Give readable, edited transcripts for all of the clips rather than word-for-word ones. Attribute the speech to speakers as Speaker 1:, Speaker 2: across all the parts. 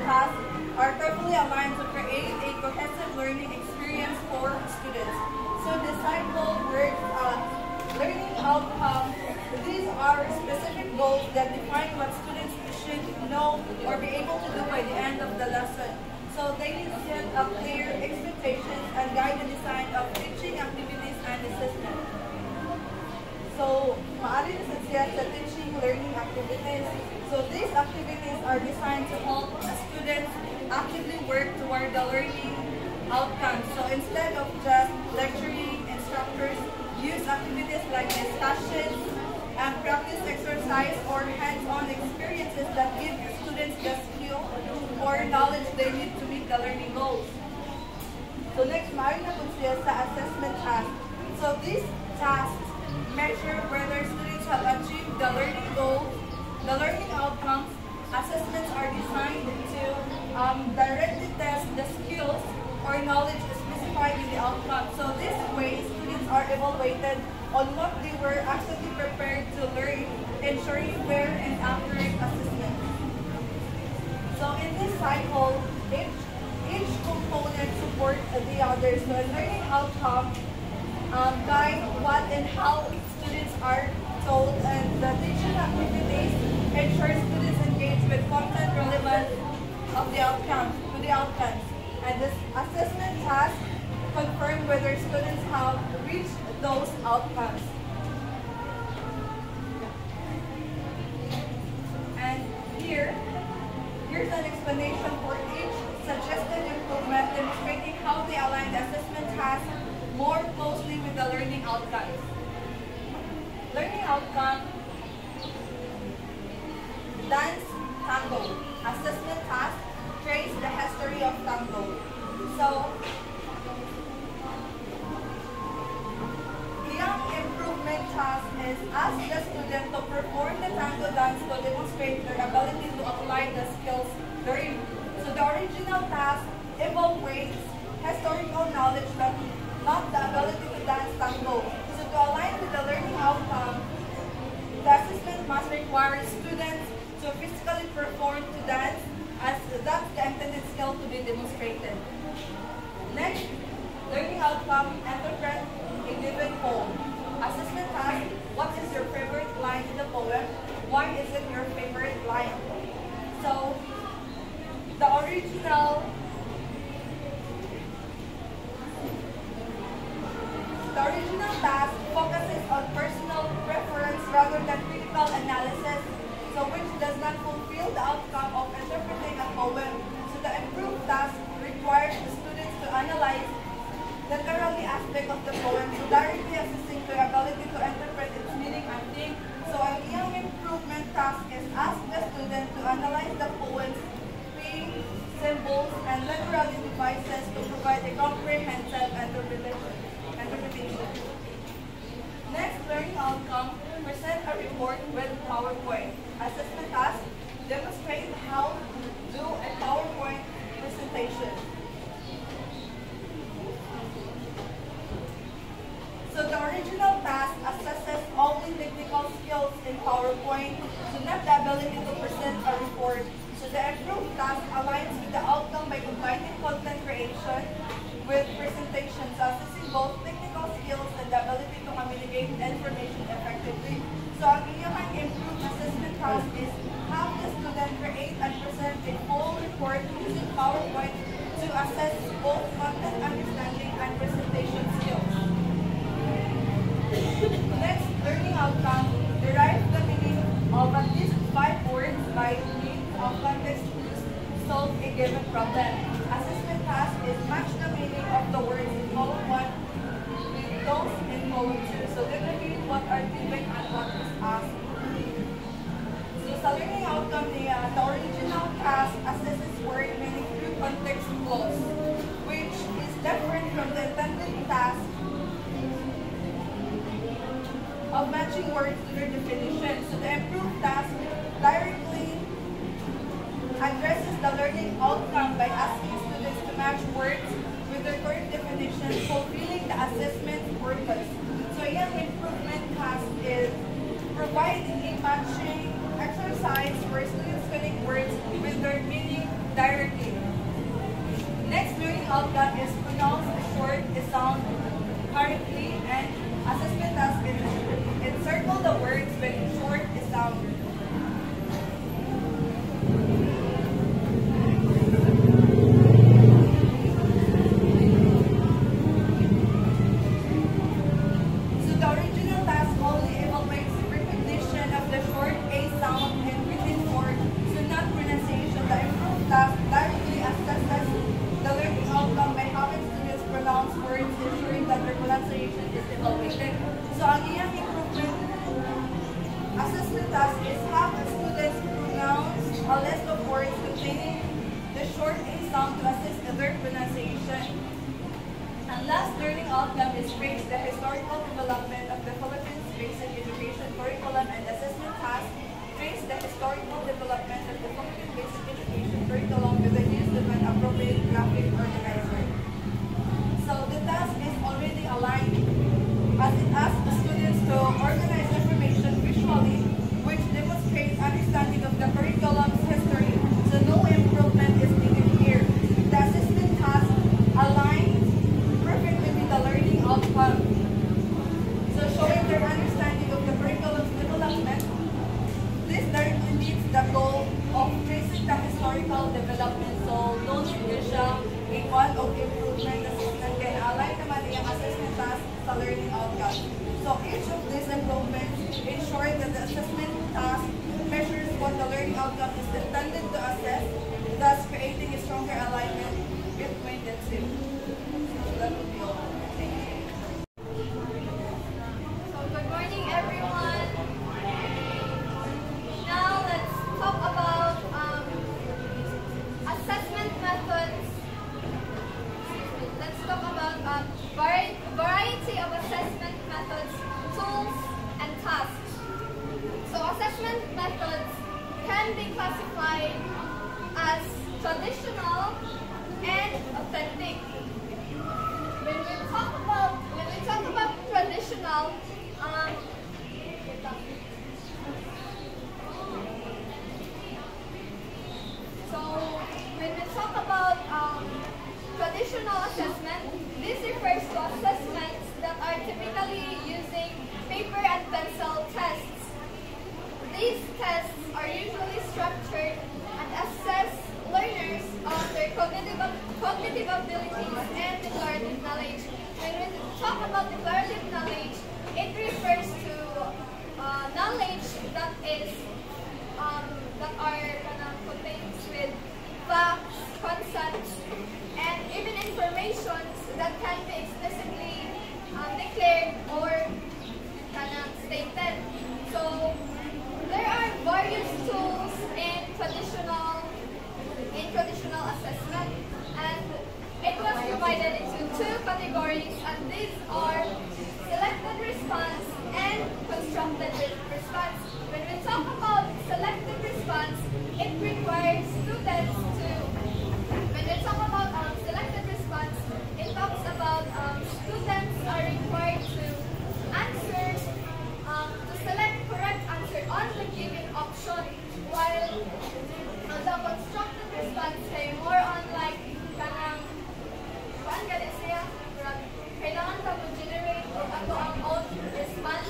Speaker 1: tasks are carefully aligned to create a cohesive learning experience for students. So disciple work learning outcomes, these are specific goals that define what students should know or be able to do by the end of the lesson. So they need to set up clear expectations and guide the design of teaching activities and assessment. So, maaari na siya sa teaching learning activities. So these activities are designed to help students actively work toward the learning outcomes. So instead of just lecturing, instructors use activities like discussions and practice exercise or hands-on experiences that give students the skill or knowledge they need to meet the learning goals. So next, maaari na po siya sa assessment tasks. So these tasks measure whether students have achieved the learning goals, the learning outcomes. Assessments are designed to directly test the skills or knowledge specified in the outcome. So this way, students are evaluated on what they were actually prepared to learn, ensuring fair and accurate assessment. So in this cycle, each component supports the others. So a learning outcome guide what and how students are told, and the teaching activities ensure students engage with content relevant of the outcomes to the outcomes. And this assessment task confirm whether students have reached those outcomes. And here's an explanation for each suggested improvement, demonstrating how they align the assessment task more closely with the learning outcomes. Learning outcome, dance tango. Assessment task, trace the history of tango. So, the improvement task is ask the student to perform the tango dance to demonstrate their ability to apply the skills learned. So the original task evaluates historical knowledge, but not the ability to dance tango. So to align with the learning outcome, the assessment must require students to physically perform to dance, as that's the intended skill to be demonstrated. Next, learning outcome, interpret a given poem. Assessment task, what is your favorite line in the poem? Why is it your favorite line? So, the original task focuses on personal preference rather than critical analysis, so which does not fulfill the outcome of interpreting a poem. So the improved task requires the students to analyze the literary aspect of the poem, so directly assisting their ability to interpret its meaning and theme. So an improvement task is ask the student to analyze the poem's theme, symbols, and literary devices to provide a comprehensive interpretation. Next, learning outcome, present a report with PowerPoint. Assessment task, demonstrate how to do a PowerPoint presentation. So the original task assesses only technical skills in PowerPoint, so not the ability to present a report. So the improved task aligns with the outcome by combining content creation with presentations, assessing both technical skills and the ability to communicate information effectively. So ang inyong improved assessment task is have the student create and present a full report using PowerPoint to assess both content understanding and presentation skills. Next, learning outcome, derive the meaning of at least 5 words by means of context clues to solve a given problem. Assessment task is match the meaning of the words in column 1 with those in column 2. So determine what are given and what is asked. So sa learning outcome niya, the original task assesses word meaning through context clues, which is different from the intended task of matching words to their definition. So the improved task directly addresses the learning outcome by asking students to match words with their current definition, fulfilling the assessment purpose. So yung improvement task is providing a matching exercise where students connect words with their meaning directly. Next learning outcome is pronounce short, sound correctly, and assessment task is encircle the words when short sound. So the original task only evaluates recognition of the short A sound and written word, so not pronunciation. The improved task directly assesses the learning outcome by having students pronounce words, ensuring that their pronunciation is evaluated. So ang iyang improvement assessment task is have the students pronounce a list of words containing the short A sound to assist their pronunciation. And last learning outcome is trace the historical development of the Philippines basic education curriculum and assessment task. Trace the historical development of the Philippines basic education curriculum with the use of an appropriate graphic organizer. So the task is already aligned as it asks the students to organize information visually, which demonstrates understanding of the curriculum's history. So no improvement is needed here. The assessment task aligns perfectly with the learning outcome. So showing their understanding of the curriculum's development, this directly meets the goal of tracing the historical development. So no need na siya one of improvement assessment can align naman yung assessment task sa learning outcome. So each of these improvements ensure that the assessment task measures what the learning outcome is intended to assess, thus creating a stronger alignment between the two. So that would be all. Thank you.
Speaker 2: So good morning everyone. Now let's talk about assessment methods. Let's talk about variety of assessment methods, tools, and tasks. So assessment methods can be classified as traditional and authentic. When we talk about traditional, so when we talk about traditional assessment, this refers to assessments that are typically using paper and pencil tests. These tests are usually structured and assess learners on their cognitive abilities and declarative knowledge. When we talk about declarative knowledge, it refers to knowledge that is that are contained with facts, concepts, and even information that can be explicitly declared or stated. So there are various tools in traditional assessment, and it was divided into two categories, and these are selected response and constructed response. When we talk about selected response, it requires students to, when we talk about selected response, it talks about students are required to answer, to select correct answer on the given option, while the constructed response ay more on like kailangan ka mag-generate o ato ang own response.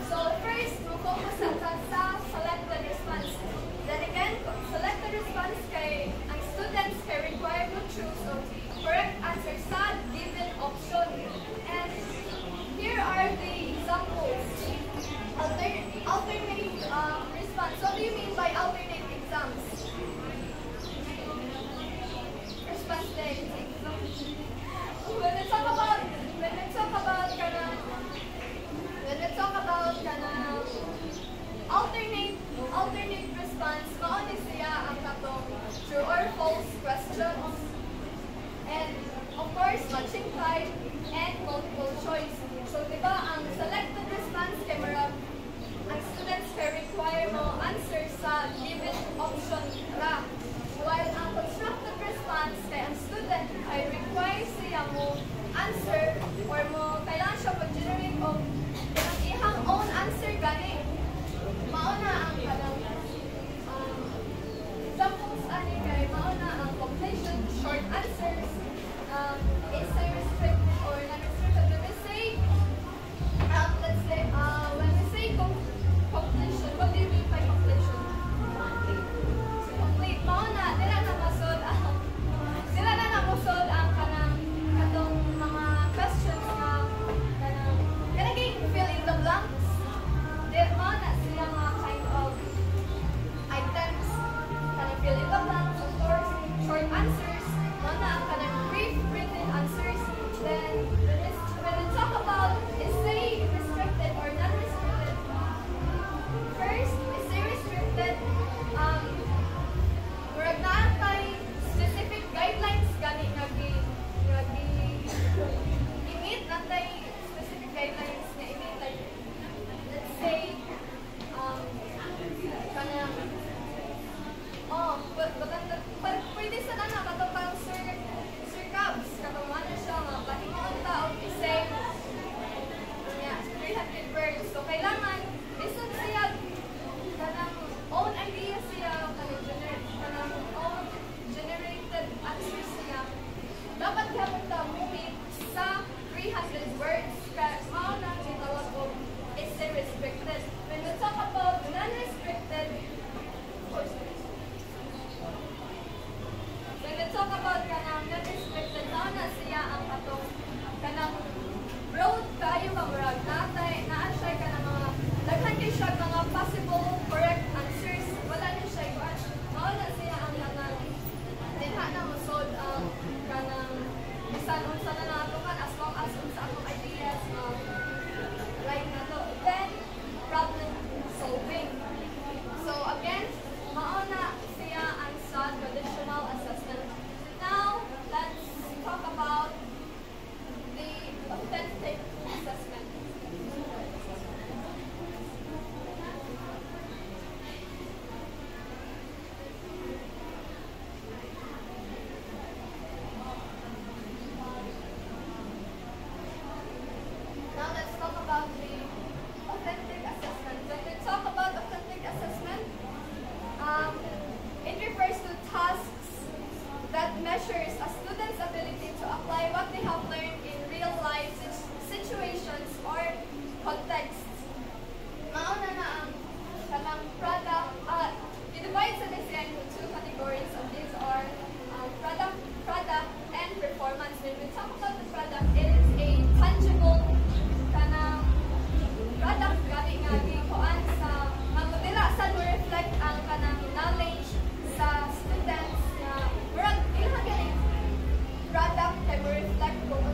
Speaker 2: So first, focus sa selected response. Then again, selected response kay ang students kay required to choose the correct answer sa given option. And here are the examples. Alternate response. What do you mean by alternate exams? Response day. When we talk about alternate response, mauni siya ang katong true or false questions, and of course matching type and multiple choice. So diba ang selected response kay marag ang students kay require mo answer sa given option ra, while ang constructed response kay ang student ay require siya mo answer or mo kailangan siya mag-generate of ang ihang own answer gani. Mauna ang kanang examples ani kay mauna ang descriptive answers, mga kind of brief written answers. Then when we talk about essay restricted or non-restricted, first, essay restricted, murag naa kay specific guidelines gani nga i-meet natay specific guidelines nga i-meet, like let's say kanang pwede sa nana katong parang Sir Cubs katong ano siya nga pahingon ta og essay 300 words, so kailangan listen siya kanang own idea siya kanang own generated answers siya, dapat gihapon ta mumit sa 300 words kaya mao na gitawag og essay restricted. When we talk about non-restricted, when we talk about kanang non-restricted, mao na siya ang atong kanang broad kayo ba murag natay naa siya kanang mga daghan kay siya mga possible correct answers, wala ni siya kuan, mao na siya ang kanang dinha na mosod ang kanang bisan unsa na natukan as long as unsa atong ideas right na to. Then problem solving, so again mao na siya ang sa traditional assessment. Now let's talk about the authentic assessment. Now let's talk about the authentic assessment. When we talk about authentic assessment, it refers to tasks that measures a student's ability to apply what they have learned in real life situations or contexts. Mauna na ang kanang product, i-divide sa this into two categories, and these are product and performance. When we talk about the product, it is a tangible kanang product gabi nga gikuan sa magdila sa reflect ang kanang knowledge sa students na murag ilha gani product kay mo reflect kung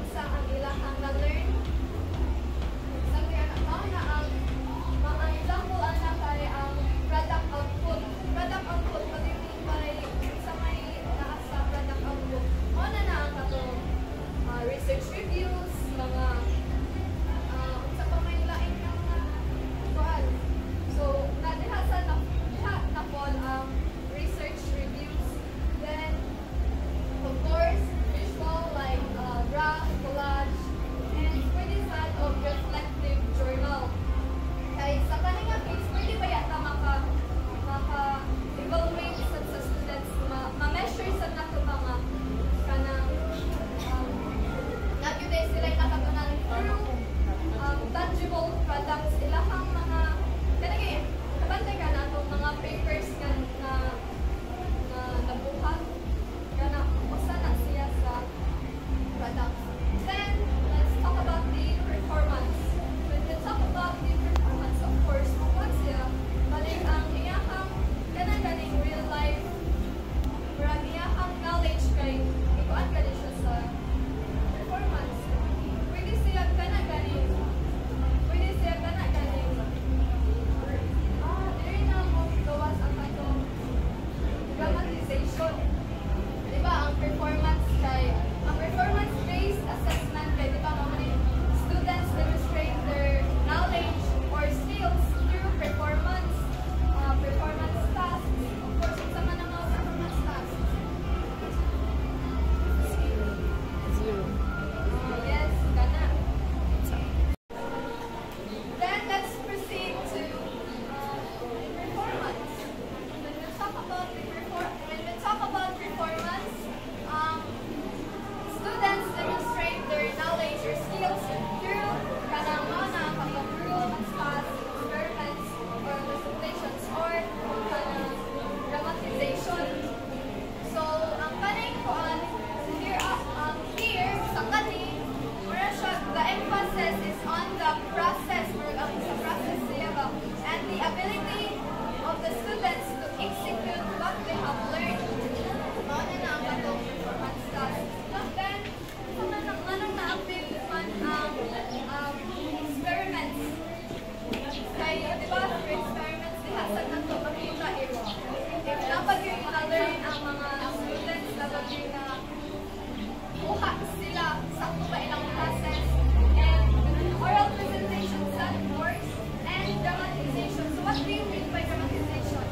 Speaker 2: sakto ba ilang classes, and oral presentation, self-works, and dramatization. So what do you mean by dramatization?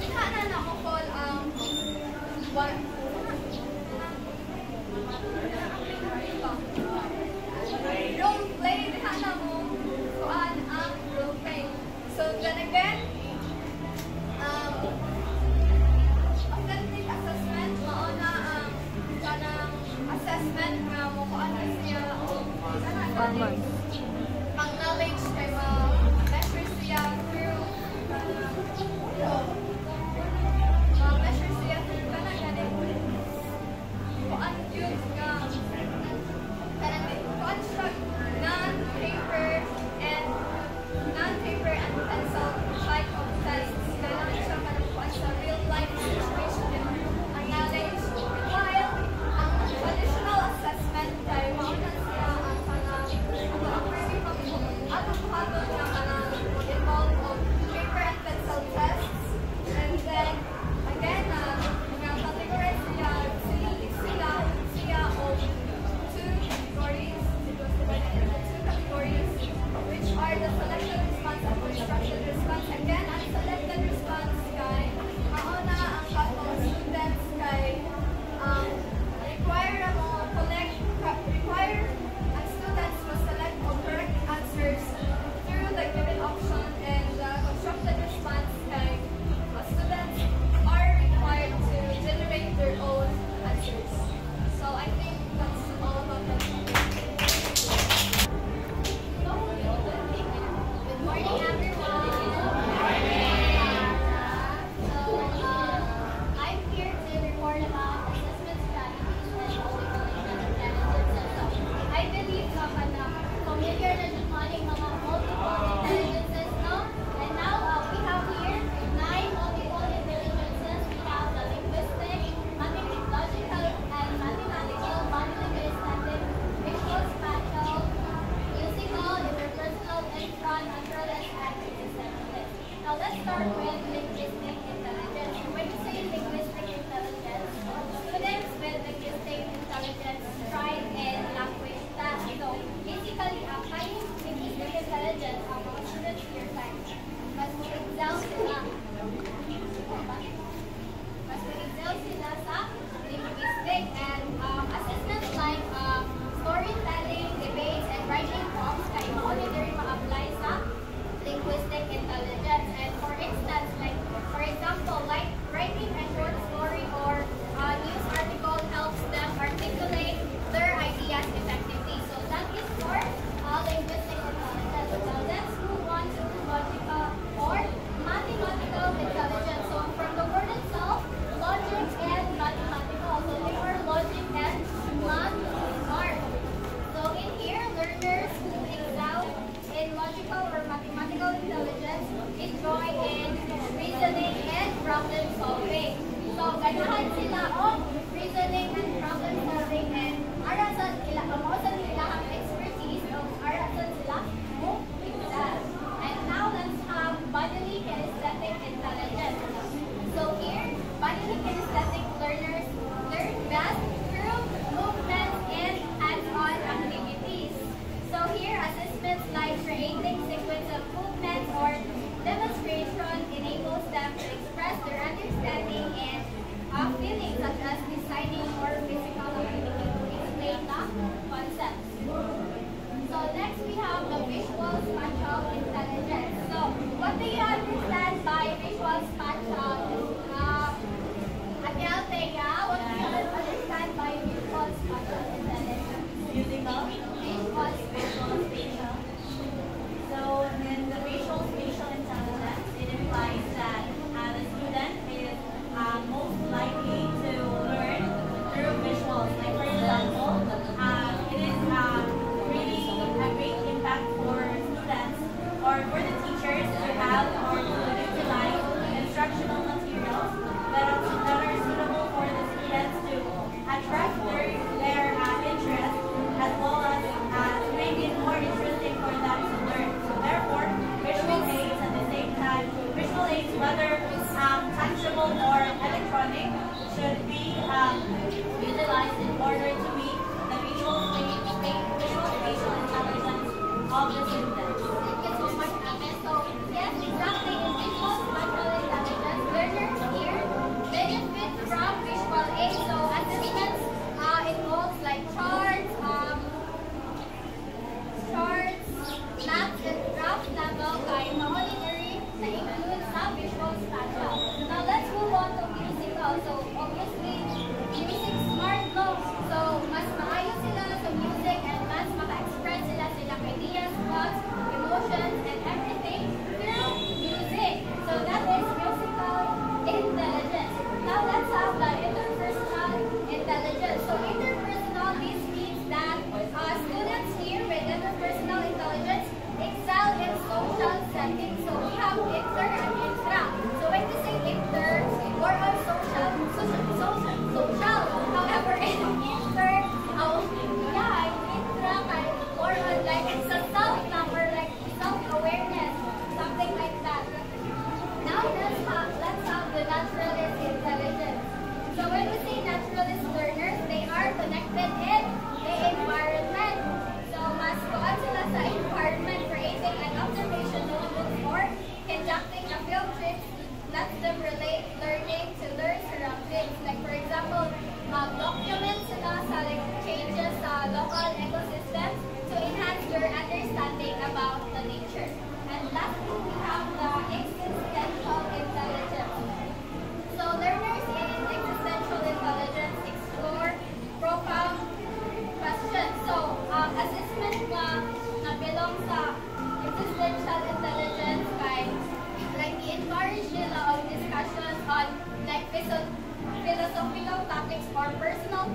Speaker 2: Dikha na mo call what role play, dikha na mo kuan ang role play. So then again, authentic assessment, mauna ang kanang assessment nga mo kuan na siya ang knowledge kay ma-measure siya through ma-measure siya through kanang ganing kuan yun nga kanang kuan siya non-paper and pencil type of tests. Kailangan siya kanang kuan sa real life situation ang knowledge, while ang traditional assessment kay mauna siya ang kanang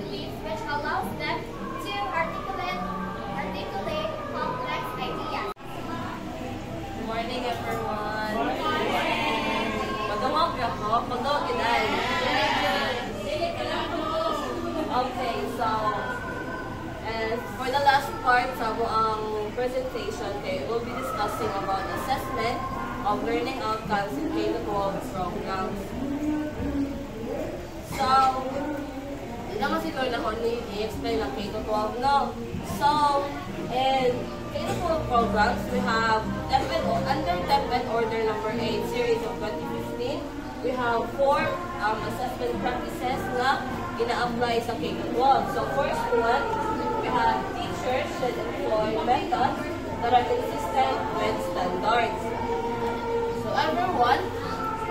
Speaker 2: belief which allows them to articulate complex ideas.
Speaker 3: Good morning, everyone. Madungog ako. Pagod, giday. Okay, so, and for the last part sa ang presentation, okay, we'll be discussing about assessment of learning outcomes in K-12 programs. So, hindi naman si Lord ako i-explain ng K-12, no? So, in K-12 programs, we have under DepEd Order number 8, series of 2015, we have 4 assessment practices na ina-apply sa K-12. So, first one, we have teachers should employ methods that are consistent with standards. So, everyone,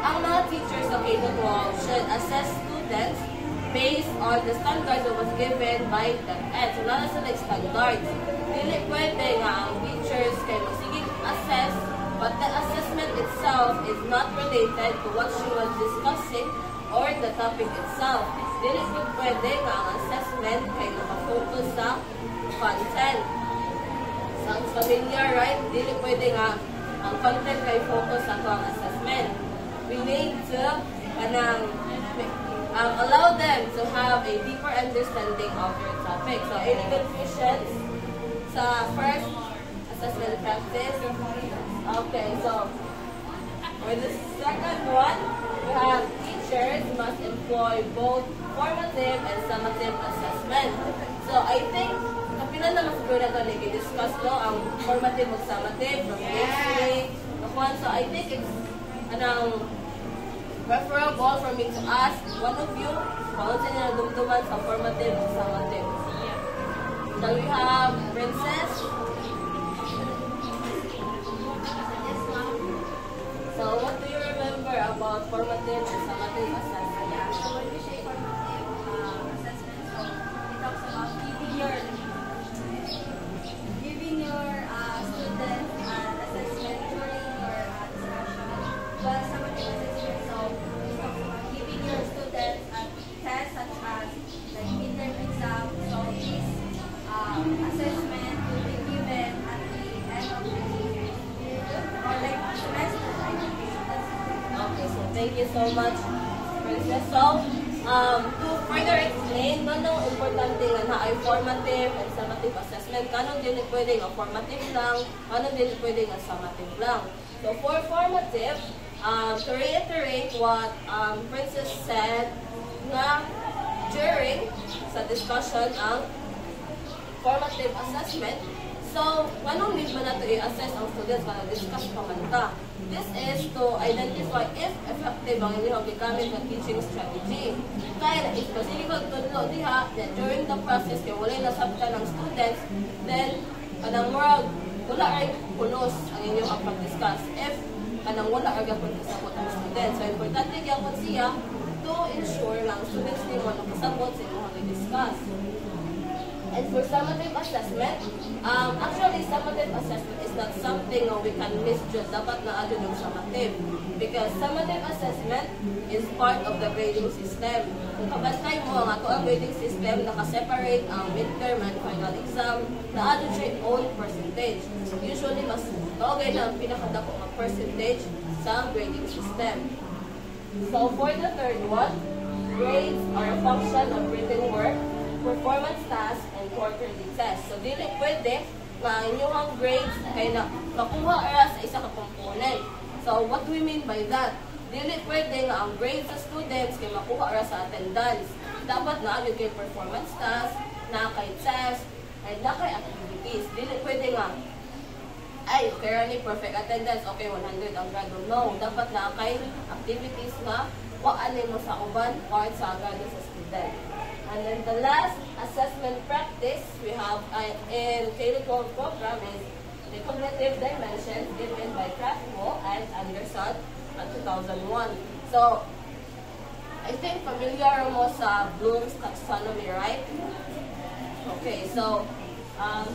Speaker 3: ang mga teachers sa K-12 should assess students based on the standards that was given by DepEd. So, nala sa standards. Dili pwede nga ang teachers kay masigig assess, but the assessment itself is not related to what she was discussing or the topic itself. Dili pwede nga ang assessment kay nakafocus sa content. Sounds familiar, right? Dili pwede nga ang content kay focus sa ang assessment. We need to allow them to have a deeper understanding of your topic. So, any confusions sa first assessment practice? Okay, so, for the second one, we have teachers must employ both formative and summative assessment. So, I think, kapilan na mas siguro na ito nag-discuss no, ang formative o summative from grade 3. So, I think it's preferable for me to ask one of you kung ano niya dumduman sa formative o summative. So, we have Princess. So, what do you remember about formative and summative assessment?
Speaker 1: Yeah, so when we say formative assessment, so it talks about giving your students an assessment during your discussion. But summative assessment, so it talks about giving your students a test such as like midterm exam. So this assessment will be given at the end of the year or like semester, I think.
Speaker 3: Okay, so thank you so much, Princess. So, to further explain, ganong importante nga na ay formative and summative assessment. Ganong din pwede nga formative lang, ganong din pwede nga summative lang. So, for formative, to reiterate what Princess said, nga during sa discussion ang formative assessment, so, anong need man nato i-assess ang students para discuss pa man ta? This is to identify if effective ang inyong gamit ng teaching strategy. Kaya, if pasiligod tudlo diha, that during the process, kaya wala nasabta ng students, then, kanang moral, wala ay punos ang inyong pag-discuss. If kanang wala ay gapon kasabot ang students. So, importante gyapon siya to ensure lang students ni mo nakasabot sa inyong discuss. And for summative assessment, actually summative assessment is not something we can misjudge. Dapat na adyo ng summative. Because summative assessment is part of the grading system. Kung kabantay mo, ang ato ang grading system, nakaseparate ang midterm and final exam, na adyo siya own percentage. Usually, mas okay na ang pinakadako ng percentage sa grading system. So for the third one, grades are a function of written work, performance tasks, and quarterly tests. So, dili pwede na inyong grades kay na makuha ara sa isa ka component. So, what do we mean by that? Dili pwede nga ang grades sa students kay makuha ara sa attendance. Dapat na yun kay performance tasks, na kay test, and na kay activities. Dili pwede nga, ay, okay rani, perfect attendance, okay, 100 ang grado. No, dapat na kay activities na waanin mo sa uban part sa grado sa student. And then the last assessment practice we have in K-12 program is the cognitive dimensions given by Kraftmo and Anderson in 2001. So, I think familiar mo sa Bloom's taxonomy, right? Okay, so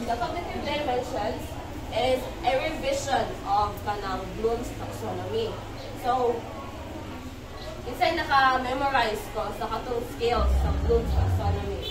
Speaker 3: the cognitive dimensions is a revision of kanang Bloom's taxonomy. So, isa'y naka-memorize ko sa katong skills sa Bloom's taxonomy.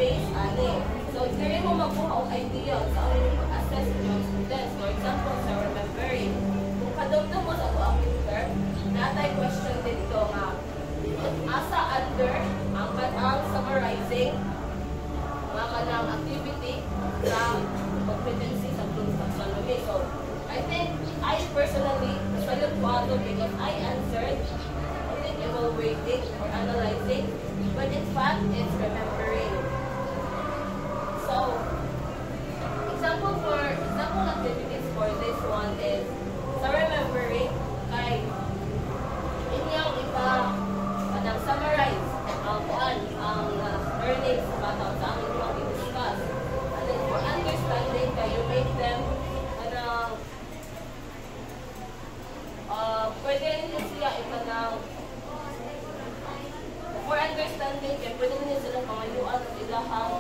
Speaker 3: based ani. So diri mo makuha og idea sa imong pag-assess ng students. For example, sa remembering, kung kadugtong mo sa ato picture, natay question dito nga asa under ang summarizing mga kanang activity sa competency sa Bloom's taxonomy. So I think I personally decided to ato because I answered evaluating or analyzing, but in fact, it's remembering. So, example activities for this one is sa remembering, kay inyong kanang summarize ang learnings sa bata sa aming mga i-discuss. And then for understanding, you make them pwede rin siya ikanang for understanding, kaya pwede nyo sila pangayuan at ilahang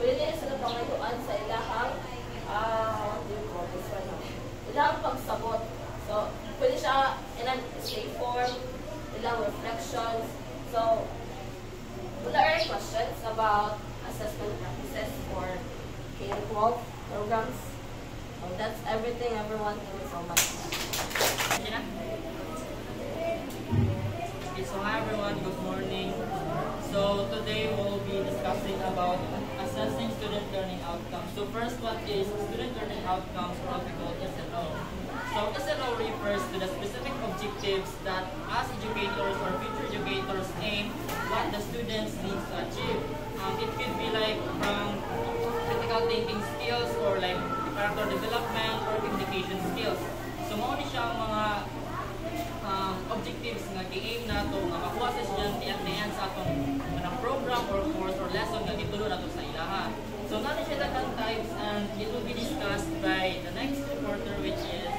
Speaker 3: pwede nyo sila pangayuan sa ilahang what do you call this one? Ilahang pagsabot. So, pwede siya in an essay form, ilang reflections. So, wala are questions about assessment practices for K-12 programs. So, that's everything, everyone. Thank you so much.
Speaker 4: Okay, so hi everyone, good morning. So today we'll be discussing about assessing student learning outcomes. So first one is student learning outcomes, or what we call SLO. So SLO refers to the specific objectives that as educators or future educators aim what the students need to achieve. It could be like from critical thinking skills or like character development or communication skills. So mao ni siya ang mga objectives nga gi-aim nato nga makuha sa estudyante at the end sa atong program or course or lesson nga gitulo nato sa ilaha. So nani siya daghang types and it will be discussed by the next reporter, which is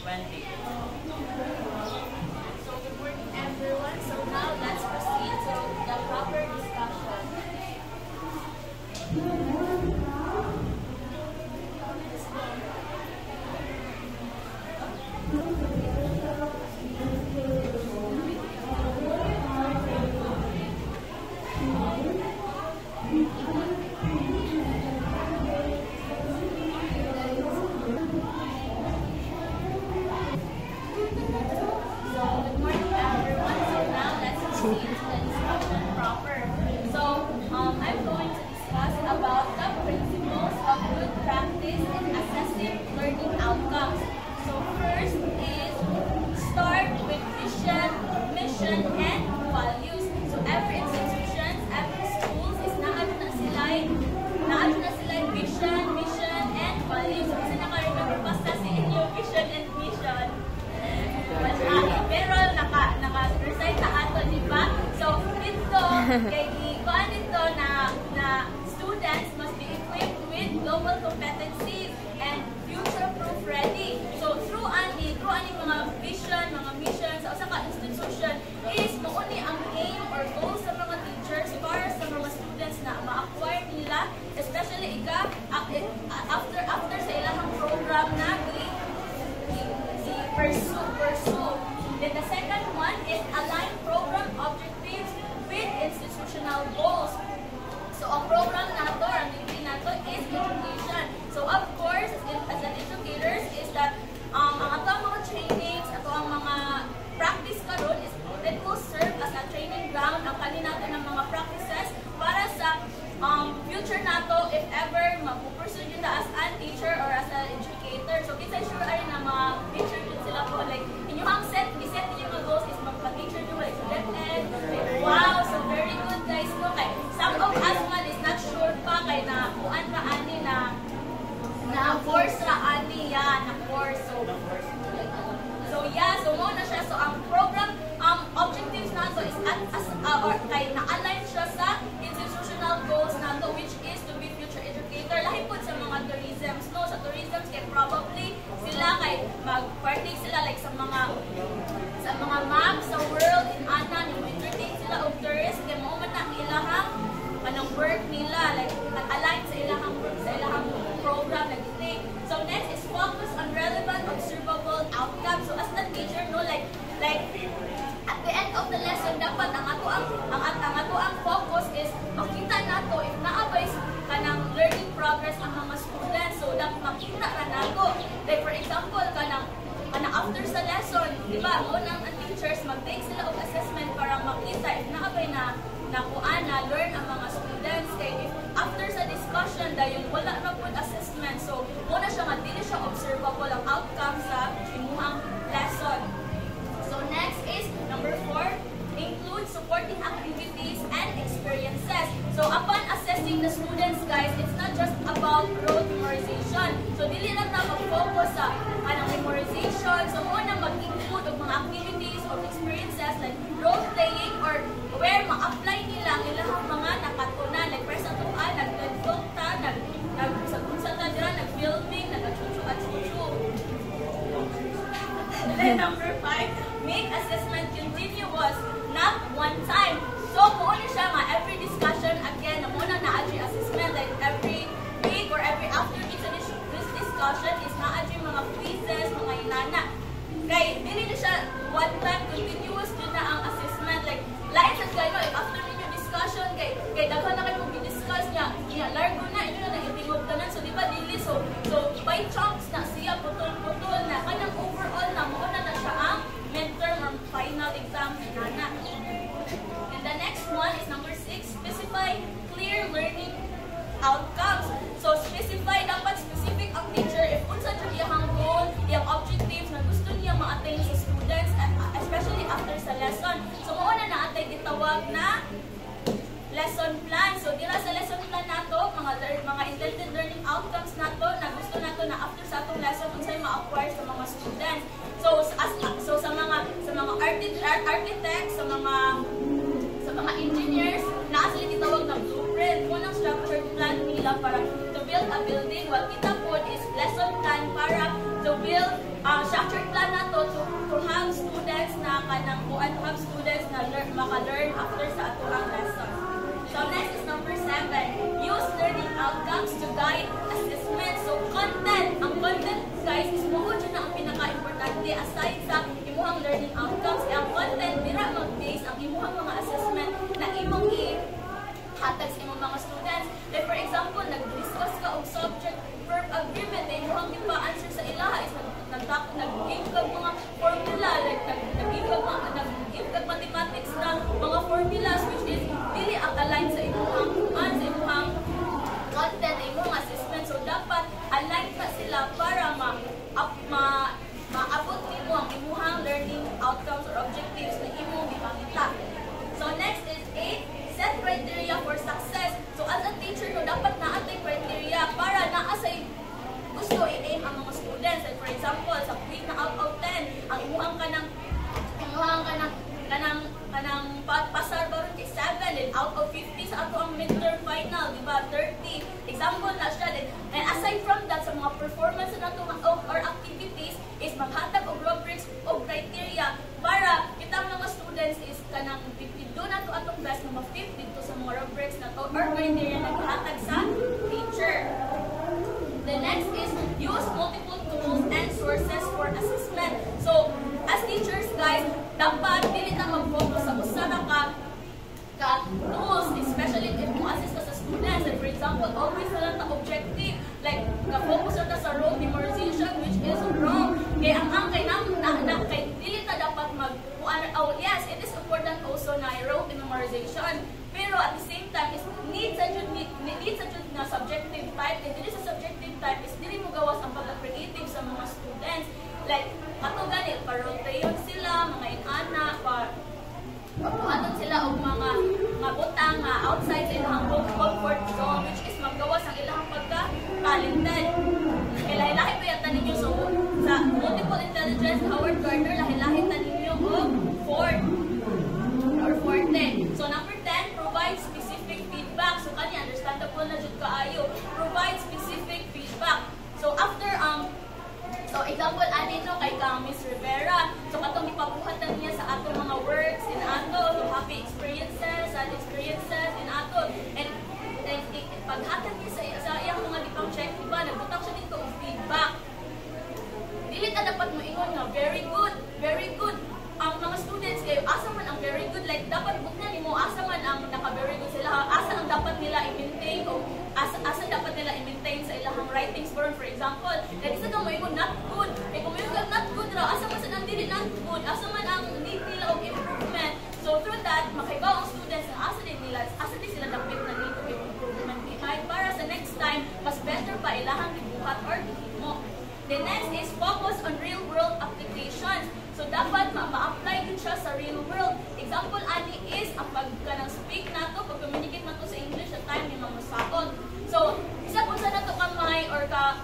Speaker 4: Wendy.
Speaker 2: So good morning everyone. So now let's proceed to the proper discussion. I'm going to discuss about the principles of good practice in assessing learning outcomes. So first is start with vision, mission, and values. So every institution, every schools is naano na sila vision, mission, and values. So kasi naka-remember basta sa inyo vision and mission. Pero naka-recite na ato, di ba? So ito, kay ikuan ito na students must be equipped with global competencies and future-proof ready. So through ani mga vision, mga mission sa usa ka institution is mauni ang aim or goal sa mga teachers para sa mga students na ma-acquire nila, especially after sa ilang program na pursue. Then the second one is align program objectives with institutional goals. So ang program nato, ang degree nato is education. So of course, as an educators is that ang ato mga trainings, ato ang mga practice karon is that will serve as a training ground ang kani nato ng mga practices para sa future nato if ever mag-pursue yun as a teacher or as an educator. So kinsa sure ay na mga teacher yun sila po like inyong set niyo mga goals is magpa-teacher nyo like student. Wow, so very good guys no kay some of us man is not sure pa kay na kuan ra ani na course ra ani na course so yeah, so mo na siya. So ang program objectives nato is or kay na-align siya sa institutional goals nato which is to be future educator. Lahi po sa mga tourisms no, sa tourisms kay probably sila kay mag-partake sila like sa mga map sa world in ana ni entertain sila og tourist kay mo man na ilahang anong work nila like align sa ilahang program like this. So next is focus on relevant observable outcomes. So as the teacher no like at the end of the lesson dapat ang
Speaker 5: mo nang ang teachers mag-take sila og assessment para makita if naabay na nakuan na learn ang mga students. Kay if after sa discussion dayon wala na pud assessment, so muna siya nga dili siya observable ang outcome sa imuhang lesson. So next is number 4, include supporting activities and experiences. So upon assessing the students, guys, it's not just about rote memorization. So dili lang na mag-focus sa kanang memorization. So muna mag-include og mga activities or experiences like role playing or where ma-apply nila ang ilang mga nakatunan. Like for example, nag-vlog ta, nag-filming, nag-chuchu-at-chuchu. Then number 5, make assessment continuous, not one time. So kung siya nga every discussion again, na muna na-adjust assessment like every week or every after each of this discussion is na-adjust mga quizzes, mga inana. Kaya dili na siya one time continuous din na ang assessment. Like lain sa kayo, if after ninyo discussion, kay daghan na kayo mag-discuss niya, largo na, inyo na itingog tanan. So di ba dili? So by chunks na siya, putol-putol na, kanang overall na, muna na siya ang midterm or final exam inana. And the next one is number 6, specify clear learning outcomes. So specify, dapat specific ang teacher if unsa jud iyang goal, iyang objectives na gusto niya ma-attain sa students, especially after sa lesson. So mao na atay gitawag na lesson plan. So dira sa lesson plan nato, mga intended learning outcomes nato na gusto nato na after sa atong lesson unsay ma-acquire sa mga students. So sa mga architects, sa mga engineers, naa sila gitawag na blueprint. Unang structured plan nila para to build a building, while kita po is lesson plan para to build structured plan nato to have students na kanang to have students na maka-learn after sa ato ang lesson. So next is number 7, use learning outcomes to guide assessment. So content, ang content guys is mo dyan na ang pinaka-importante aside sa imuhang learning outcomes. Ang content, dira mag-base ang imuhang mga assessment na imong i-hatag sa imong mga students. Like for example, nag-discuss ka og subject-verb agreement, na imuhang ipa-answer sa ilaha is nag-give kag mga formula, like nag-give kag mathematics na mga formulas which is dili align sa imuhang content, imong assessment. So dapat align ka sila para maabot nimo ang imuhang learning outcomes or objectives na imong ipakita. So next is 8, set criteria for success. So as a teacher, no, dapat naatay criteria para naasay gusto i-aim ang mga students. Like for example, sa quiz na out of 10, ang imuhang kanang pasar baron kay 7, then out of 50 sa ato ang midterm final, di ba? 30. Example na siya. And aside from that, sa mga performance na nato or activities is maghatag og rubrics o criteria para kita mga students is kanang do na to atong best na ma-fit dito sa mga rubrics na to or criteria na gihatag sa teacher. The next is use multiple tools and sources for assessment. So, as teachers, guys, dapat dili na mag-focus sa usa ka tools, especially if mo assist ka sa students. Like for example, always na lang ta objective. Like, ka-focus na ta sa rote memorization, which is wrong. Kaya ang kay dili ta dapat yes, it is important also na rote memorization. Pero at the same time, is needs sa jud na subjective type. And dili sa subjective type is dili mo gawas ang pagka-creative sa mga students. Like, ato ganit, pa-rotayon sila, mga inana, papuhaton sila og mga butang outside sa ilang comfort zone, which is maggawas ang ilang pagka-talented. Kaya lahi-lahi pa yata ninyo. So, sa multiple intelligence, Howard Gardner, lahi-lahi ta ninyo og 4 or 40. So, number 10, provide specific feedback. So, kani understandable na jud kaayo. Provide specific feedback. So, after so example ani no kay Miss Rivera. So katong ipabuhatan niya sa ato mga works in ato, so happy experiences, sad experiences in ato. And paghatag niya sa iyang mga dipang check, diba, nagbutak siya dito og feedback. Dili ta dapat moingon nga very good, very good. Ang mga students kayo, asa man ang very good, like dapat buknan nimo asa man ang naka-very good sila, asa ang dapat nila i-maintain o asa dapat nila i-maintain sa ilang writing score, for example. Kaya isa ka mo not good. Kaya kung may not good raw, asa man sa nang dili na good, asa man ang need nila og improvement. So through that, makaibaw ang students na asa din sila dapit na need og improvement behind para sa next time, mas better pa ilahang gibuhat or gihimo. The next is focus on real-world applications. So dapat ma-apply din siya sa real world. Example ani is ang pagkanang speak nato, pag-communicate nato sa English sa time ni mga musaon. So isa kung sa nato kamay or ka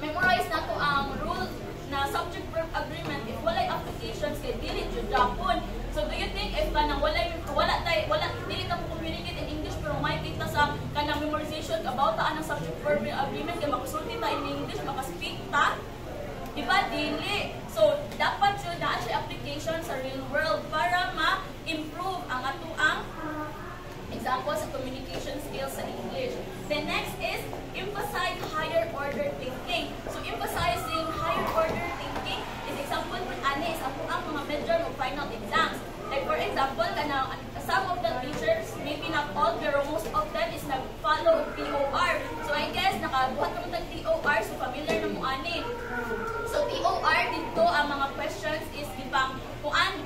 Speaker 5: memorize nato ang rule na subject verb agreement if walay applications kay dili jud Japon. So do you think if kanang wala dili ta mo communicate in English pero may kita sa kanang memorization about ta anang subject verb agreement kay makasulti ta in English maka-speak ta? Diba? Dili. So, dapat yun na siya application sa real world para ma-improve ang atuang example sa communication skills sa English. The next is emphasize higher order thinking. So, emphasizing higher order thinking is example kung ani is atuang mga midterm o final exams. Like for example, some of the teachers, maybe not all, pero most of them is nag-follow TOR. So, I guess, nakabuhat naman ng TOR, so familiar na mo ani. So, TOR dito, ang mga questions is ipang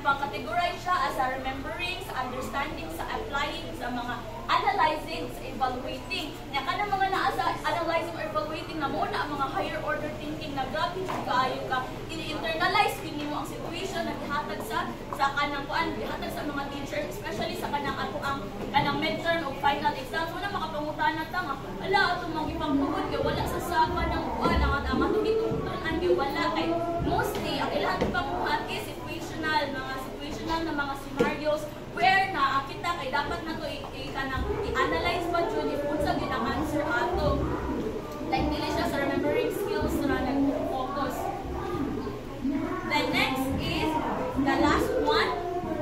Speaker 5: categorize siya as a remembering, sa understanding, sa applying, sa mga analyzing, sa evaluating. Nga ka na mga naa sa analyzing or evaluating na muna ang mga higher order thinking na grabe kaayo ka. I-internalize kini mo ang situation na gihatag sa kanang kuan, gihatag sa mga teachers, especially sa kanang ato ang kanang midterm o final exams. Wala makapangutan ta nga. Ala ato mga ipangtugod kay wala sa sapa ng kuan ang ato gitutunan kay wala kay mostly ang ilahan pangbuhat is situational na mga scenarios where na kita kay dapat na to i-analyze pa jud if unsa gyud ang answer ato. Like dili siya sa remembering skills na nag-focus. The next is the last one,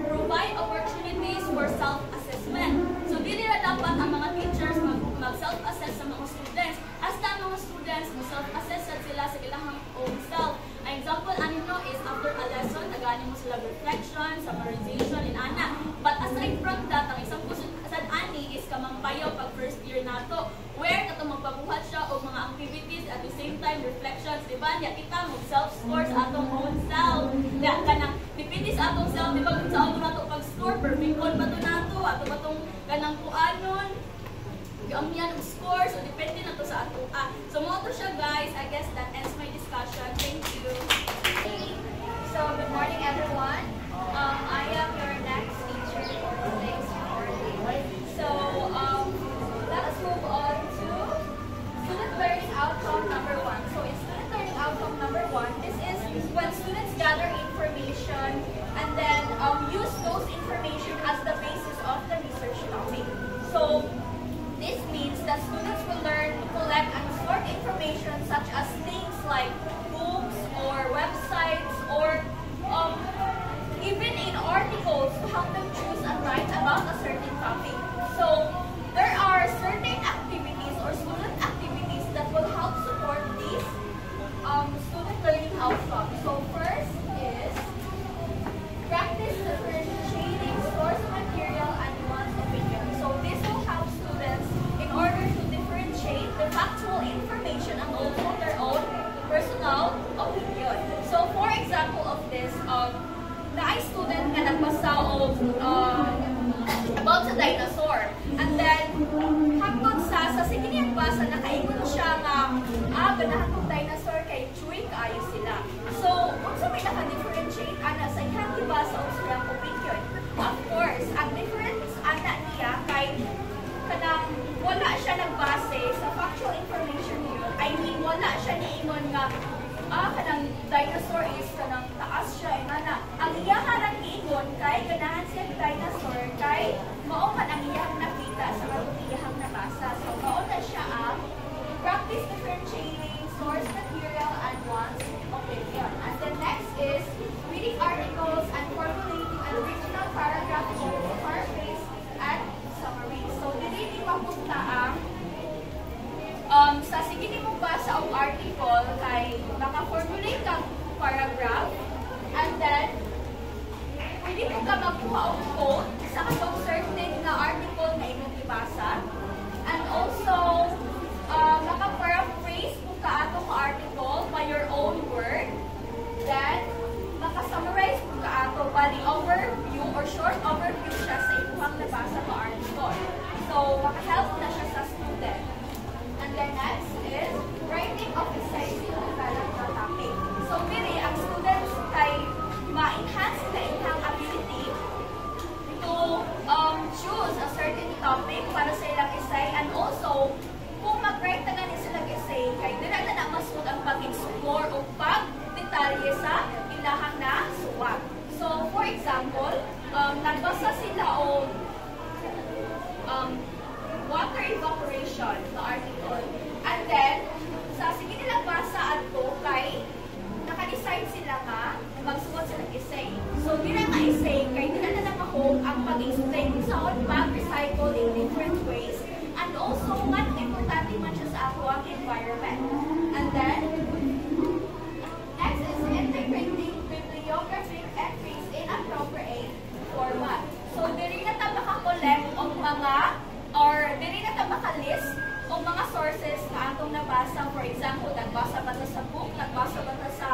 Speaker 5: provide opportunities for self-assessment. So dili na dapat ang mga teachers mag-self-assess sa mga students. Hasta ang mga students mag-self-assess sila sa ilang own self. An example ano is after a lesson, nagani mo sila reflection, summarization, and ana. But aside from that, ang isang kusad ani is kamampayaw pag first year nato, where kato magpabuhat siya og mga activities at the same time reflections, di ba? Niya kita mo self-score sa atong own self. Niya kanang depende sa atong self, di ba? Kung sa atong nato pag-score, perfect on ba to nato? Ato ba tong kanang kuanon? Ang yan ang score, so depende na to sa ato. So mo to siya guys, I guess that ends my discussion. Thank you.
Speaker 2: So, good morning everyone. I am your next teacher for today's morning. So, let us move on to student learning outcome number 1. So, in student learning outcome number 1, this is when students gather information and then use those information as the basis of the research topic. So, this means that students will learn to collect and sort information such as things like books or websites or even in articles to help them choose and write about a certain topic. So there are certain activities or student activities that will help support these student learning outcomes. So first is practice differentiating source material and one's opinion. So this will help students in order to differentiate the factual information and also their own personal opinion. So for example of this, na student na nagbasa of about sa dinosaur. And then, hanggang sa sige niyang basa, nakaingon siya nga, ganahan kong dinosaur kay Chewy, kaayo sila. So, kung sa may naka-differentiate, ana, sa ihang ibasa o silang opinion. Of course, ang difference, ana niya, kay kanang wala siya nagbase sa factual information niyo. I mean, wala siya niingon nga, kanang dinosaur is kanang taas siya, ana. Ang iyang harang niingon, kay ganahan siya dinosaur, kay maoman ang iyang nakita sa iyang nabasa. So, maon na siya ang practice differentiating source material and one's opinion. And the next is reading articles and formulating an original paragraph in paraphrase and summary. So, dili mapunta ang sa sige ni mo basa ang article kay maka-formulate kang paragraph and then pwede mo ka magkuha og quote sa katong certain na article na imong ibasa and also maka-paraphrase mo ka atong article by your own word. Then maka-summarize kung kaato, bali overview or short overview siya sa ibuhang nabasa ka article. So, maka-help na siya sa student. And then next is writing of essay to develop the topic. So, diri, ang students kay ma-enhance the ilang ability to choose a certain topic para sa ilang essay, and also kung mag-write na ganin silang essay, kay dira na masud ang pag-explore o pag-detalye sa ilahang na suwat. So, for example, nagbasa sila o water evaporation na article. And then, sa sige nilang basa adto kay naka-decide sila nga magsuot sila essay. So, dira nga essay, kay dira na nakahog ang pag-explain kung saan pag-recycle in different ways, and also nga importante man siya sa ako ang environment. And then, next is integrating bibliographic entries in appropriate format. So, diri na ta makakollect og mga, or diri na ta makalist o mga sources na atong nabasa. For example, nagbasa ba ta sa book, nagbasa ba ta sa,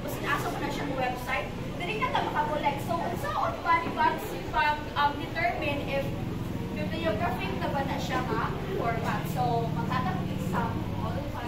Speaker 2: kung sinasa mo na siyang website, diri na ta makakollect. So, unsaon ba ni pag-determine if bibliographic na ba na siya nga format. So, magkatang example para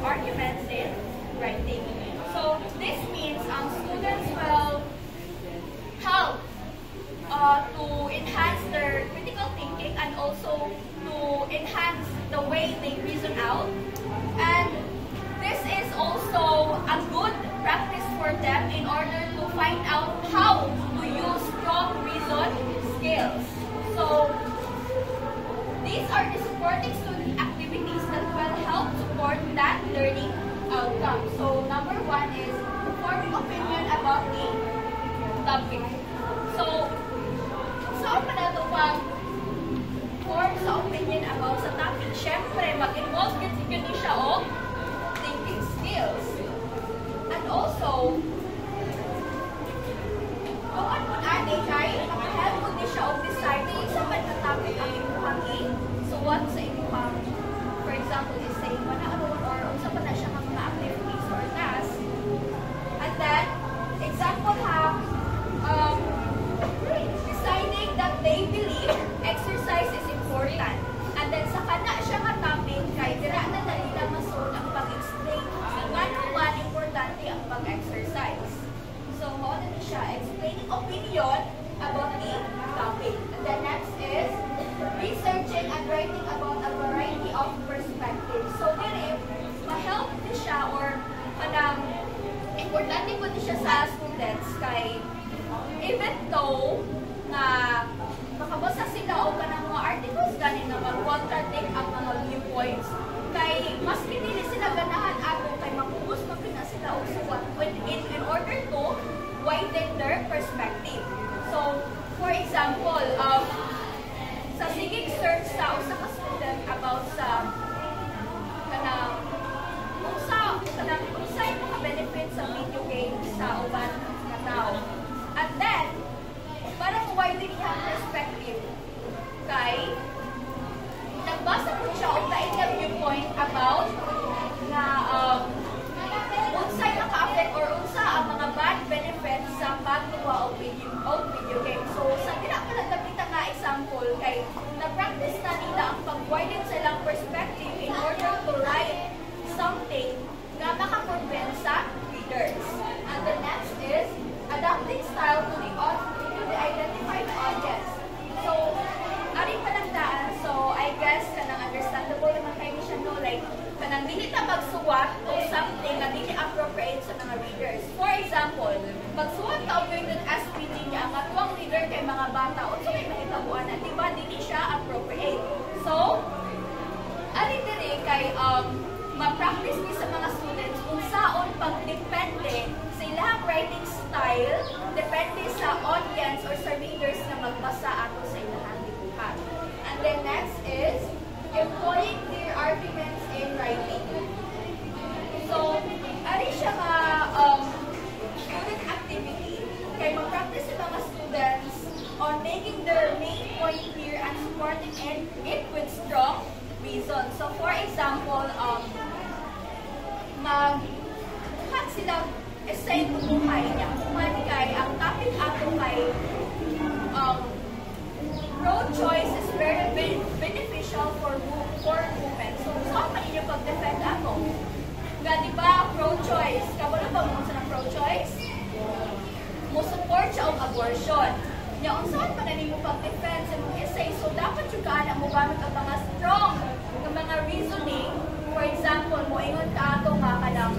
Speaker 2: arguments in writing. So this means students will help to enhance their critical thinking and also to enhance the way they reason out. And this is also a good practice for them in order to find out how to use strong reason skills. So these are the supporting student activities that will help support that learning outcome. So number one is forming opinion about the topic. So saan pa na ito pag-form sa opinion about sa topic? Siyempre, mag-involve yun siya o thinking skills. And also, kung ano natin ay makahelp mo din siya o decide kung sa man na topic ang imuhangin. So what sa imuhang, for example, is say manaroon or sa man na siya ng mga activities or tasks. And then, example ha, deciding that they believe exercise is important. And then sa kana siya nga topic, kay dira na dali na masod ang pag-explain kung ano man importante ang pag-exercise. So, mo na siya explaining opinion about the topic. And the next is researching and writing about a variety of perspectives. So, dili, ma-help din siya or kanang importante po din siya sa students kay even though na makabasa sila o kanang mga articles ganin na mag-contradict ang mga viewpoints kay mas pinili sila ganahan ako kay makubos mapina sila o suwat in order to widen their perspective. So, for example, sa sigig search sa usa ka student about sa kanang kung sa
Speaker 5: magsuot ka og graded SPT niya ang atuang leader kay mga bata unsa may mahitabuan na di ba dili siya appropriate. So ari diri kay ma-practice ni sa mga students kung saon pagdepende sa ilang writing style depende sa audience or sa readers na magbasa ato sa ilang libuhan. And then next is employing clear arguments in writing. So, ari siya nga student activity kay mag-practice sa mga students on making their main point clear and supporting it with strong reason. So, for example, mag-cut sila essay buhay niya. Kung kay ang topic ato kay pro-choice is very beneficial for women. So, saan pa ninyo pag-defend ako? Nga, di ba, pro-choice? Kabalo ba mo sa pro-choice? Mo-support siya ang abortion. Nga, saan pa na ninyo pag-defend sa mga essay? So, dapat yung kaana mo gamit ang mga strong ng mga reasoning. For example, mo ingon ka ato nga ka lang,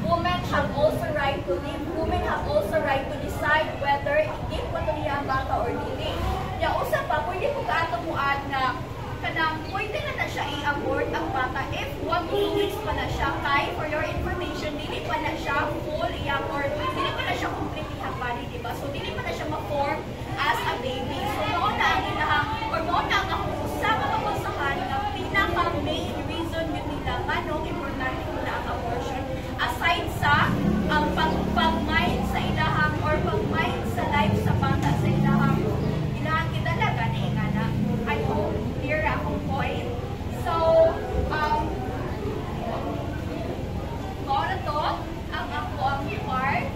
Speaker 5: women have also right to live. Women have also right to decide whether i-keep mo ito niya ang bata or dili. Ya, usa pa, pwede po ka mo na kanang pwede na siya i-abort ang bata if 1 to 2 weeks pa na siya. Kay, for your information, dili pa na siya full i-abort. Dili pa na siya complete ihapali, diba? So, dili pa na siya ma-form as a baby. So, noon na ang inahang, or noon na ang usama mabasahan na pinaka-main reason yun nila manong importante nila ang abortion. Aside sa ang pag-mind sa ilahang or pag-mind sa life sa bata sa ilahang kitalaga na ingana. I hope clear akong point. So, to ang ako ang part.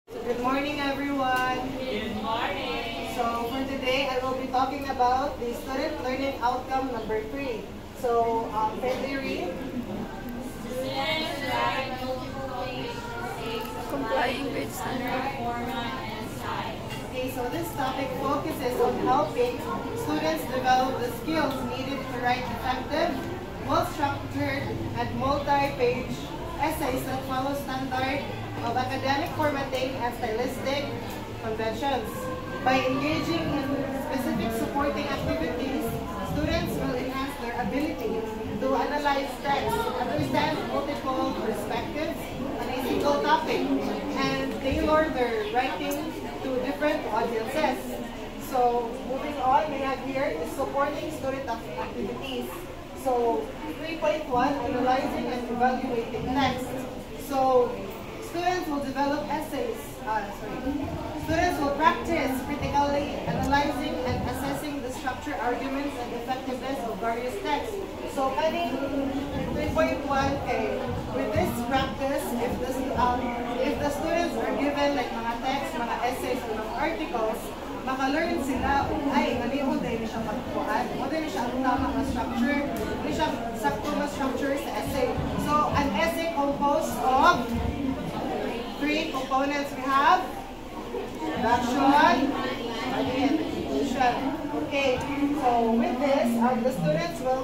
Speaker 6: Good morning, everyone.
Speaker 4: Good morning.
Speaker 6: So, for today, I will be talking about the student learning outcome number 3. So, can they read?
Speaker 5: Students write multiple ways,
Speaker 2: Complying with standard.
Speaker 5: format, and style.
Speaker 6: Okay, so this topic focuses on helping students develop the skills needed to write effective, well-structured, and multi-page essays that follow standard of academic formatting and stylistic conventions. By engaging in specific supporting activities, students will enhance their ability to analyze text, understand multiple perspectives on a single topic, and tailor their writing to different audiences. So, moving on, we have here is supporting student activities. So, 3.1, analyzing and evaluating text. So, students will develop essays. Students will practice critically analyzing and assessing the structure, arguments, and effectiveness of various texts. So, kaning 3.1, okay, with this practice, if the students are given like mga text, mga essays, or mga articles, maka-learn sila, ay, nalihon dahil siya magpuan, o dahil siya ang tamang na structure, dahil siya sakto na structure sa essay. So, an essay composed of 3 components. We have introduction, body, and conclusion. Okay, so with this, the students will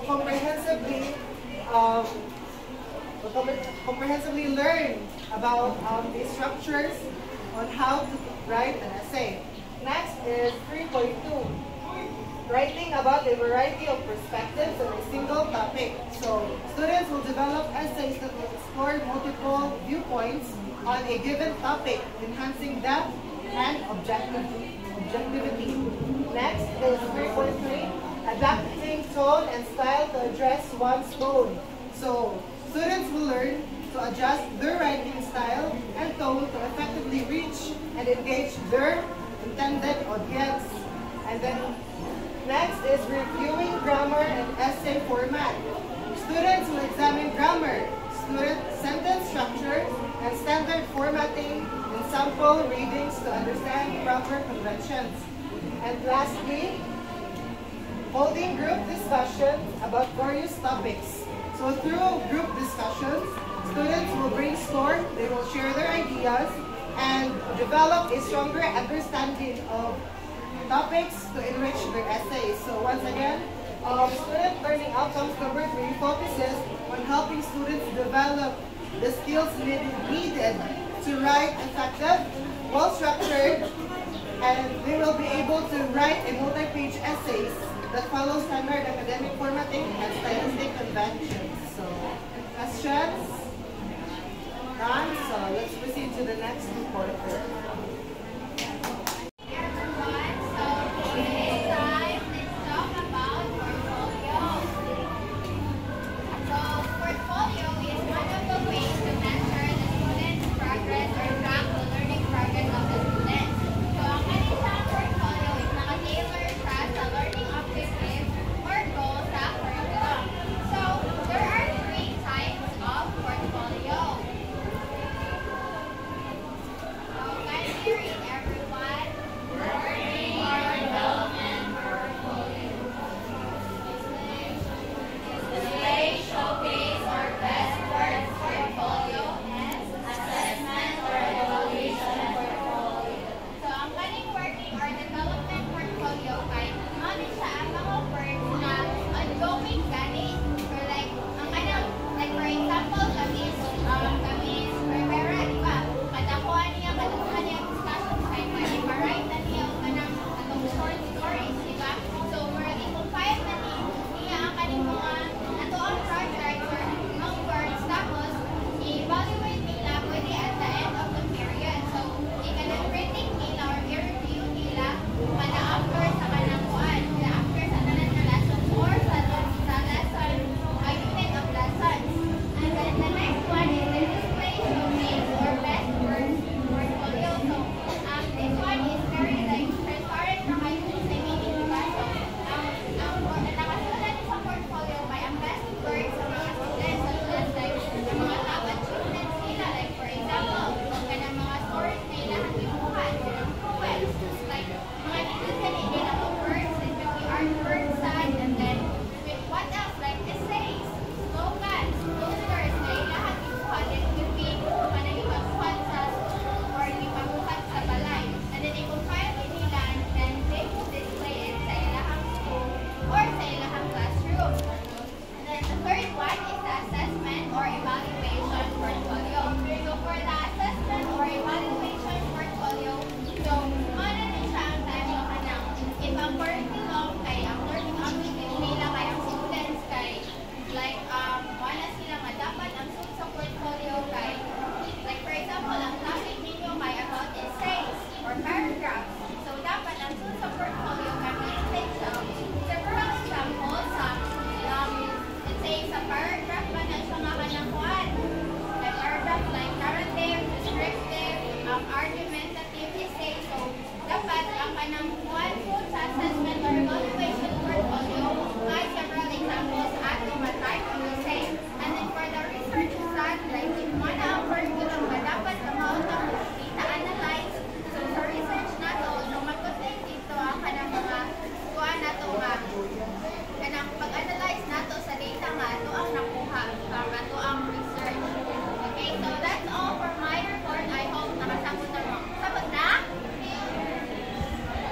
Speaker 6: comprehensively learn about the structures on how to write an essay. Next is 3.2. Writing about a variety of perspectives on a single topic. So, students will develop essays that will explore multiple viewpoints on a given topic, enhancing depth and objectivity. Next is 3.3. Adapting tone and style to address one's tone. So, students will learn to adjust their writing style and tone to effectively reach and engage their intended audience. And then next is reviewing grammar and essay format. Students will examine grammar, sentence structure, and standard formatting in sample readings to understand proper conventions. And lastly, holding group discussions about various topics. So through group discussions, students will brainstorm, they will share their ideas, and develop a stronger understanding of topics to enrich their essays. So once again, student learning outcomes number 3 focuses on helping students develop the skills needed to write effective, well-structured, and they will be able to write a multi-page essays that follow standard academic formatting and stylistic conventions. So, questions? None? So, let's proceed to the next reporter.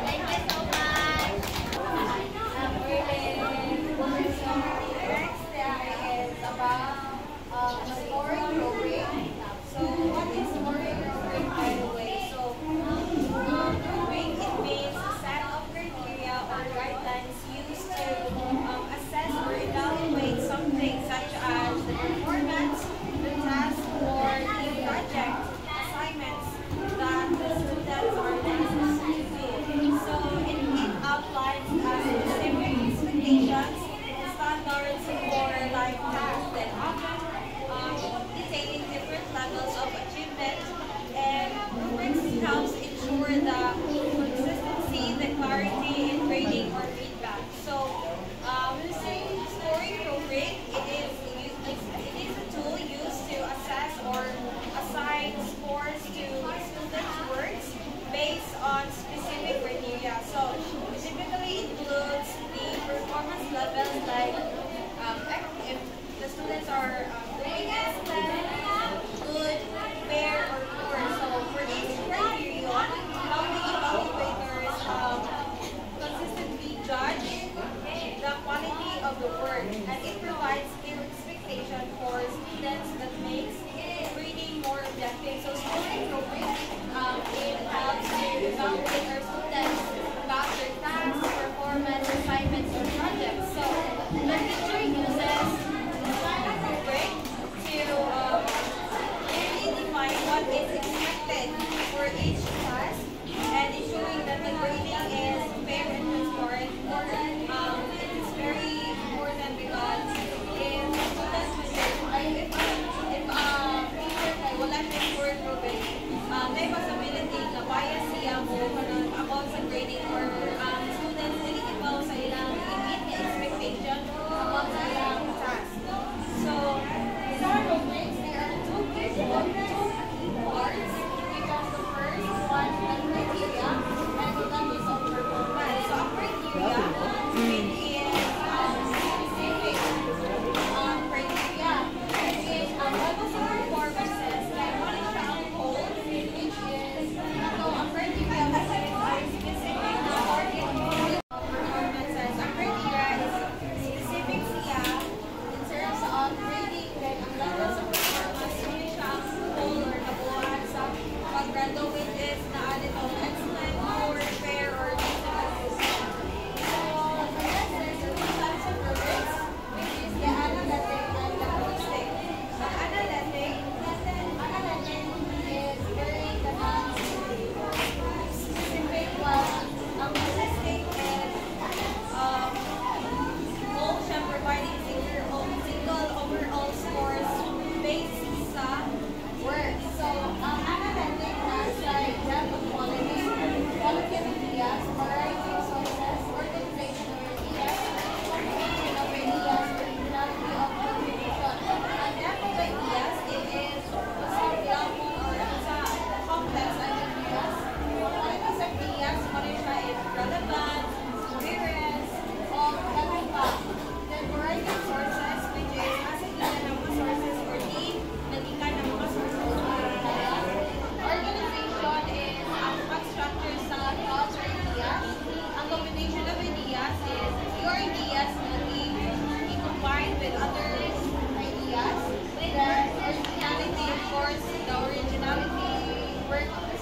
Speaker 2: Thank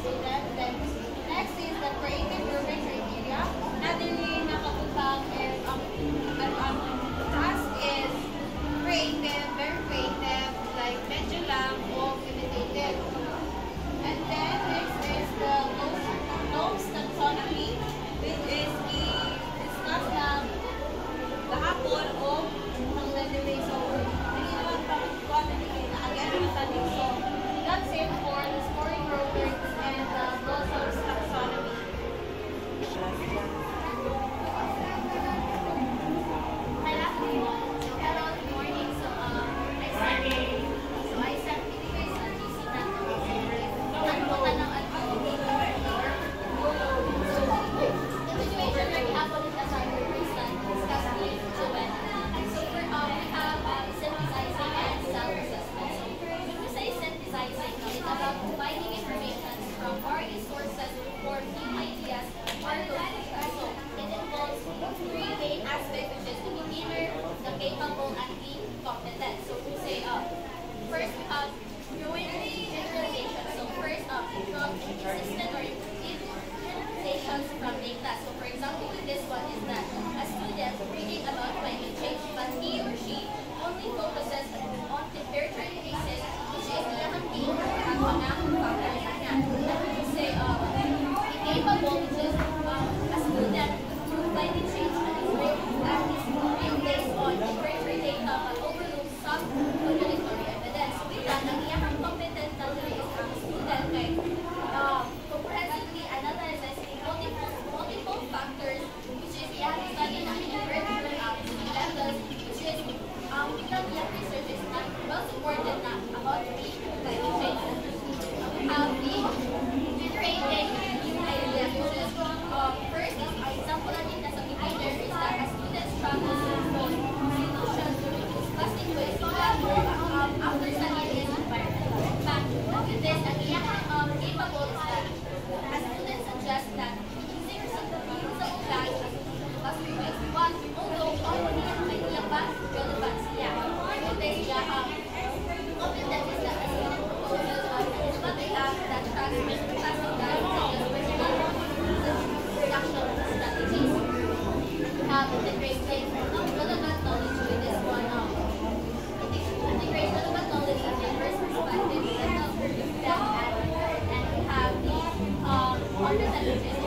Speaker 2: student. Then next is the creative rubric criteria. Naturally, nakatutang and task is creative, very creative, like medyo lang o imitative. And then next is the Bloom's taxonomy, which is i-discuss lang gahapon o ang letter so hindi naman pag-kuha na again ang tanig. So that's it for the scoring rubrics and the Bloom's taxonomy. Hello, good morning. So I sent you guys a GC na nagpunta ng the situation where we have ulit as our person discussing Joanna. So we have synthesizing and self-assessment. So when we say synthesizing, it's about combining information from various sources to form new ideas or conclusions. So it involves three main aspects, which is the beginner, the capable, and the competent. So we say first we have generalization. So first from consistent or interpretations from data. So for example, with this one is that a student reading about climate change, but he or she only focuses on temperature increases, which is yung being at mga factors niya. And we say capable, which is a student through climate change and is based on temperature data but overlooks some contradictory evidence. So with that, ang iyang competent talaga is ang student kay comprehensively analyzes multiple factors, which is iyang study ng temperature levels, which is because iyang research is not well supported na about the climate change. We have the generating new ideas, which is first is example natin sa beginner is that a student struggles to find solutions to discussing ways after studying his environment. But with this, ang iyang capable is that a student suggests that using reusable bags as classroom ways, but although all of these idea ba relevant siya. With this, competent is that a student proposes what they have that tracks classroom guides such as personal reduction strategies. We have integrating relevant knowledge with this one. Integrate relevant knowledge and diverse perspectives and we have the competent